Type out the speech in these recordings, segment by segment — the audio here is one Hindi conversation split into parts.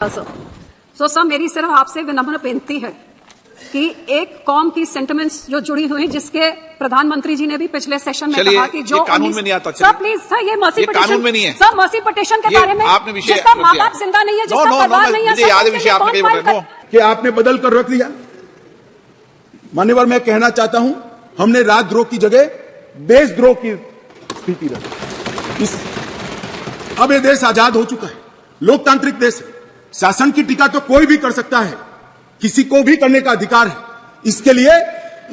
सर मेरी सिर्फ आपसे विनम्र बेनती है कि एक कौम की सेंटिमेंट्स जो जुड़ी हुई जिसके प्रधानमंत्री जी ने भी पिछले सेशन में कहा कि जो कानून में नहीं आता। सर प्लीज सर ये मर्सी पिटीशन कानून में नहीं है सर। मर्सी पिटीशन के बारे में आपने विषय जिसका माँ बाप जिंदा नहीं है, जिसका परिवार नहीं है, कि आपने बदल कर रख दिया। मान्यवर, मैं कहना चाहता हूं हमने राजद्रोह की जगह देशद्रोह की स्थिति रखी। अब ये देश आजाद हो चुका है, लोकतांत्रिक देश है। शासन की टीका तो कोई भी कर सकता है, किसी को भी करने का अधिकार है। इसके लिए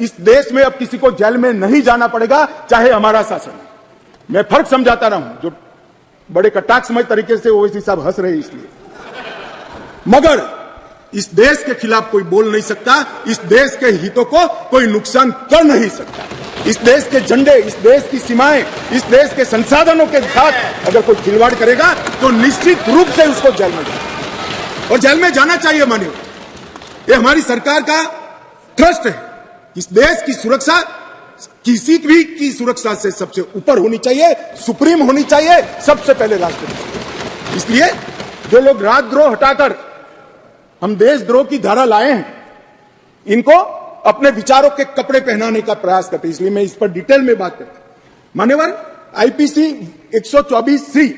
इस देश में अब किसी को जेल में नहीं जाना पड़ेगा, चाहे हमारा शासन है। मैं फर्क समझाता रहा हूं, जो बड़े कटाक्षमय तरीके से ओवैसी साहब हंस रहे इसलिए, मगर इस देश के खिलाफ कोई बोल नहीं सकता, इस देश के हितों को कोई नुकसान कर नहीं सकता। इस देश के झंडे, इस देश की सीमाएं, इस देश के संसाधनों के साथ अगर कोई खिलवाड़ करेगा तो निश्चित रूप से उसको जेल में जाना, और जेल में जाना चाहिए। मानिए, ये हमारी सरकार का ट्रस्ट है। इस देश की सुरक्षा किसी भी की सुरक्षा से सबसे ऊपर होनी चाहिए, सुप्रीम होनी चाहिए, सबसे पहले राष्ट्रपति। इसलिए जो लोग राजद्रोह हटाकर हम देशद्रोह की धारा लाए हैं, इनको अपने विचारों के कपड़े पहनाने का प्रयास करते हैं। इसलिए मैं इस पर डिटेल में बात करता हूं। मान्यवर, आईपीसी 124C,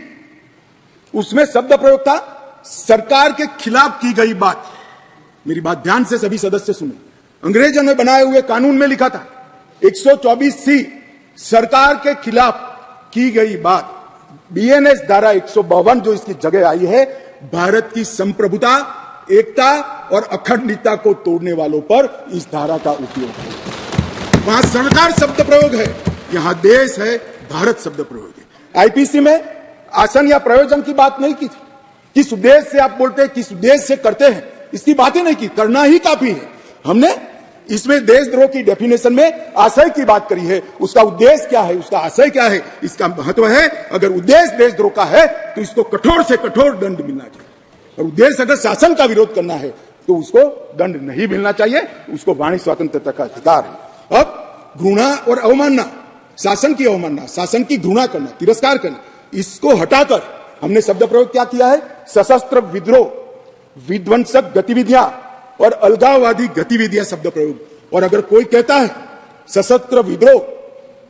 उसमें शब्द प्रयोग था सरकार के खिलाफ की गई बात। मेरी बात ध्यान से सभी सदस्य सुने। अंग्रेजों ने बनाए हुए कानून में लिखा था 124C, सरकार के खिलाफ की गई बात। बीएनएस धारा 152 जो इसकी जगह आई है, भारत की संप्रभुता, एकता और अखंडता को तोड़ने वालों पर इस धारा का उपयोग है। वहां सरकार शब्द प्रयोग है, यहां देश है, भारत शब्द प्रयोग है। आईपीसी में आसन या प्रयोजन की बात नहीं की थी। किस उद्देश्य से आप बोलते हैं, किस उद्देश्य से करते हैं, इसकी बात ही नहीं की। करना ही काफी है। हमने इसमें देशद्रोह की डेफिनेशन में आशय की बात करी है। उसका उद्देश्य क्या है, उसका आशय क्या है, इसका महत्व है। अगर उद्देश्य देशद्रोह का है तो इसको कठोर से कठोर दंड मिलना चाहिए, और उद्देश्य अगर शासन का विरोध करना है तो उसको दंड नहीं मिलना चाहिए। उसको वाणी स्वतंत्रता का अधिकार है। अब घृणा और अवमानना, शासन की अवमानना, शासन की घृणा करना, तिरस्कार करना, इसको हटाकर हमने शब्द प्रयोग क्या किया है, सशस्त्र विद्रोह, विध्वंसक गतिविधियां और अलगाववादी गतिविधियां शब्द प्रयोग। और अगर कोई कहता है सशस्त्र विद्रोह,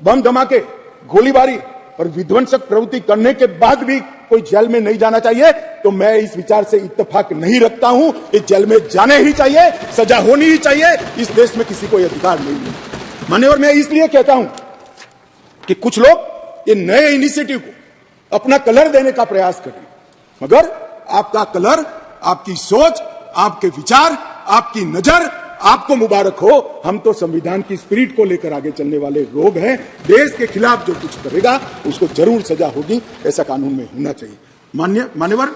बम धमाके, गोलीबारी और विध्वंसक प्रवृत्ति करने के बाद भी कोई जेल में नहीं जाना चाहिए, तो मैं इस विचार से इत्तेफाक नहीं रखता हूं। इस जेल में जाने ही चाहिए, सजा होनी ही चाहिए। इस देश में किसी को यह अधिकार नहीं है। मान्यवर, मैं इसलिए कहता हूं कि कुछ लोग ये नए इनिशिएटिव को अपना कलर देने का प्रयास करें, मगर आपका कलर, आपकी सोच, आपके विचार, आपकी नजर आपको मुबारक हो। हम तो संविधान की स्पिरिट को लेकर आगे चलने वाले लोग हैं। देश के खिलाफ जो कुछ करेगा उसको जरूर सजा होगी, ऐसा कानून में होना चाहिए। मान्यवर,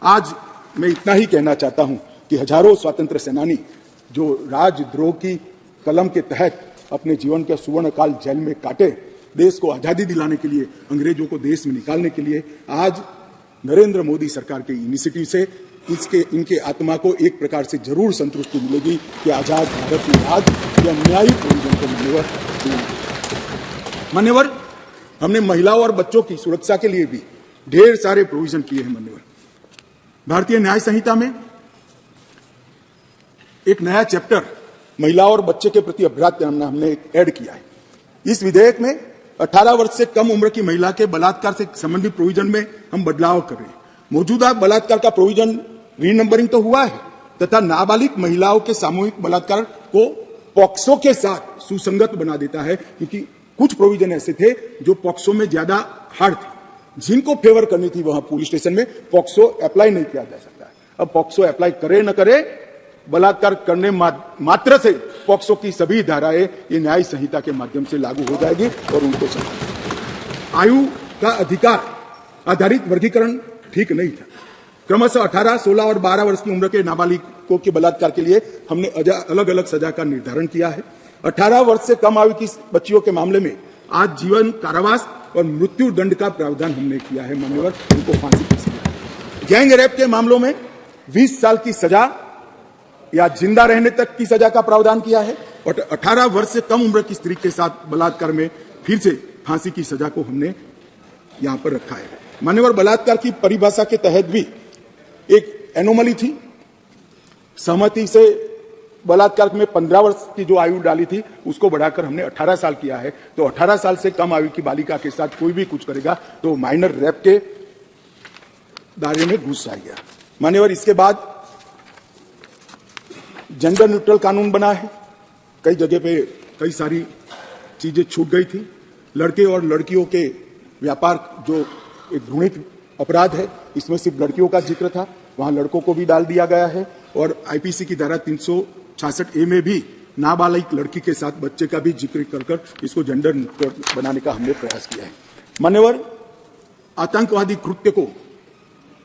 आज मैं इतना ही कहना चाहता हूं कि हजारों स्वतंत्र सेनानी जो राजद्रोह की कलम के तहत अपने जीवन का सुवर्ण काल जेल में काटे, देश को आजादी दिलाने के लिए, अंग्रेजों को देश में निकालने के लिए, आज नरेंद्र मोदी सरकार के इनिशिएटिव से इनके आत्मा को एक प्रकार से जरूर संतुष्टि मिलेगी कि आजाद भारत में आज यह न्यायी प्रोविजन को मान्यवर, हमने महिलाओं और बच्चों की सुरक्षा के लिए भी ढेर सारे प्रोविजन किए हैं। मान्यवर, भारतीय न्याय संहिता में एक नया चैप्टर महिलाओं और बच्चे के प्रति अपराध का हमने ऐड किया है। इस विधेयक में 18 वर्ष से कम उम्र की महिला के बलात्कार से संबंधित प्रोविजन में हम बदलाव कर रहे हैं। मौजूदा बलात्कार का प्रोविजन रीनंबरिंग तो हुआ है, तथा नाबालिग महिलाओं के सामूहिक बलात्कार को पॉक्सो के साथ सुसंगत बना देता है, क्योंकि कुछ प्रोविजन ऐसे थे जो पॉक्सो में ज्यादा हार्ड थे, जिनको फेवर करनी थी वहां पुलिस स्टेशन में पॉक्सो अप्लाई नहीं किया जा सकता है। अब पॉक्सो अप्लाई करे न करे, बलात्कार करने मात्र से पॉक्सो की सभी धाराएं ये न्याय संहिता के माध्यम से लागू हो जाएगी और उनको सजा। आयु का अधिकार आधारित वर्गीकरण ठीक नहीं था। क्रमशः 18, 16 और 12 वर्ष की उम्र के नाबालिगों के बलात्कार के लिए हमने अलग अलग सजा का निर्धारण किया है। 18 वर्ष से कम आयु की बच्चियों के मामले में आज जीवन कारावास और मृत्यु दंड का प्रावधान हमने किया है। मान्यवर, उनको फांसी की सजा। गैंग रेप के मामलों में 20 साल की सजा या जिंदा रहने तक की सजा का प्रावधान किया है, और 18 वर्ष से कम उम्र की स्त्री के साथ बलात्कार में फिर से फांसी की सजा को हमने यहां पर रखा है। मान्यवर, बलात्कार की परिभाषा के तहत भी एक एनोमली थी। सहमति से बलात्कार में 15 वर्ष की जो आयु डाली थी उसको बढ़ाकर हमने 18 साल किया है। तो 18 साल से कम आयु की बालिका के साथ कोई भी कुछ करेगा तो माइनर रेप के दायरे में घुस जाएगा। मान्यवर, इसके बाद जेंडर न्यूट्रल कानून बना है। कई जगह पे कई सारी चीजें छूट गई थी। लड़के और लड़कियों के व्यापार जो एक घृणित अपराध है, इसमें सिर्फ लड़कियों का जिक्र था, वहां लड़कों को भी डाल दिया गया है। और आईपीसी की धारा 366A में भी नाबालिग लड़की के साथ बच्चे का भी जिक्र कर इसको जेंडर न्यूट्रल बनाने का हमने प्रयास किया है। मान्यवर, आतंकवादी कृत्य को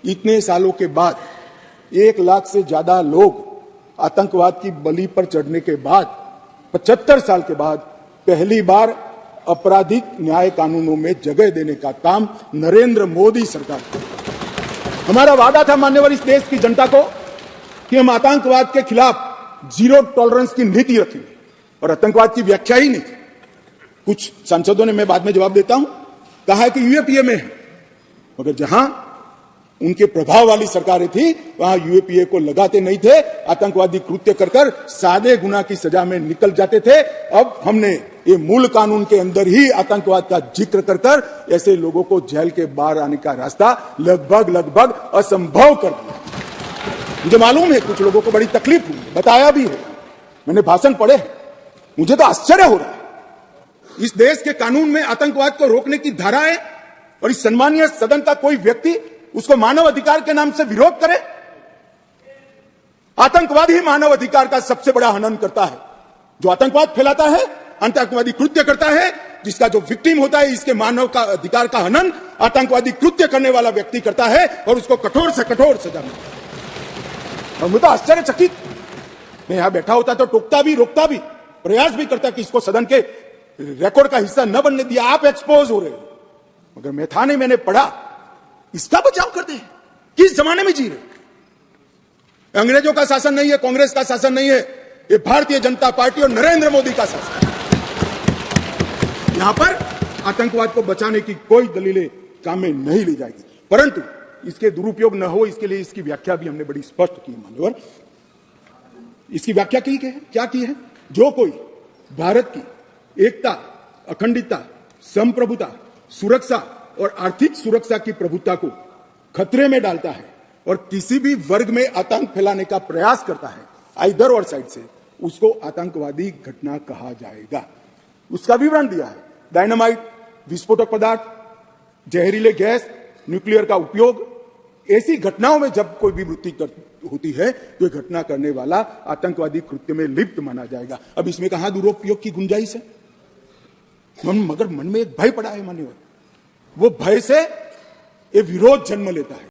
इतने सालों के बाद 1 लाख से ज्यादा लोग आतंकवाद की बलि पर चढ़ने के बाद 75 साल के बाद पहली बार आपराधिक न्याय कानूनों में जगह देने का काम नरेंद्र मोदी सरकार को। हमारा वादा था मान्यवर इस देश की जनता को कि हम आतंकवाद के खिलाफ जीरो टॉलरेंस की नीति रखेंगे और आतंकवाद की व्याख्या ही नहीं थी। कुछ सांसदों ने, मैं बाद में जवाब देता हूं, कहा है कि यूएपीए में है, मगर जहां उनके प्रभाव वाली सरकारें थी वहां यूएपीए को लगाते नहीं थे, आतंकवादी कृत्य कर सादे गुना की सजा में निकल जाते थे। अब हमने ये मूल कानून के अंदर ही आतंकवाद का जिक्र कर ऐसे लोगों को जेल के बाहर आने का रास्ता लगभग असंभव कर दिया। मुझे मालूम है कुछ लोगों को बड़ी तकलीफ हुई, बताया भी है, मैंने भाषण पढ़े, मुझे तो आश्चर्य हो रहा है। इस देश के कानून में आतंकवाद को रोकने की धारा है और इस सम्मानीय सदन का कोई व्यक्ति उसको मानव अधिकार के नाम से विरोध करे। आतंकवाद ही मानव अधिकार का सबसे बड़ा हनन करता है। जो आतंकवाद फैलाता है, आतंकवादी कृत्य करता है, जिसका जो विक्टिम होता है, इसके मानव का अधिकार का हनन आतंकवादी कृत्य करने वाला व्यक्ति करता है और उसको कठोर से कठोर सजा मिलती है। और मुझे तो आश्चर्यचकित, मैं यहां बैठा होता तो टोकता भी, रोकता भी, प्रयास भी करता कि इसको सदन के रिकॉर्ड का हिस्सा न बनने दिया। आप एक्सपोज हो रहे हो, मगर मैं था नहीं, मैंने पढ़ा। इसका बचाव करते हैं। किस जमाने में जी रहे? अंग्रेजों का शासन नहीं है, कांग्रेस का शासन नहीं है, ये भारतीय जनता पार्टी और नरेंद्र मोदी का शासन। यहां पर आतंकवाद को बचाने की कोई दलीलें काम में नहीं ली जाएगी, परंतु इसके दुरुपयोग न हो इसके लिए इसकी व्याख्या भी हमने बड़ी स्पष्ट की। मान्यवर, इसकी व्याख्या की है, क्या की है? जो कोई भारत की एकता, अखंडता, संप्रभुता, सुरक्षा और आर्थिक सुरक्षा की प्रभुता को खतरे में डालता है और किसी भी वर्ग में आतंक फैलाने का प्रयास करता है आइदर और साइड से, उसको आतंकवादी घटना कहा जाएगा। उसका विवरण दिया है। डायनामाइट, विस्फोटक पदार्थ, जहरीले गैस, न्यूक्लियर का उपयोग, ऐसी घटनाओं में जब कोई भी मृत्यु होती है तो घटना करने वाला आतंकवादी कृत्य में लिप्त माना जाएगा। अब इसमें कहां दुरुपयोग की गुंजाइश है? मगर मन में एक भय पड़ा है मान्यवर, वो भय से ये विरोध जन्म लेता है।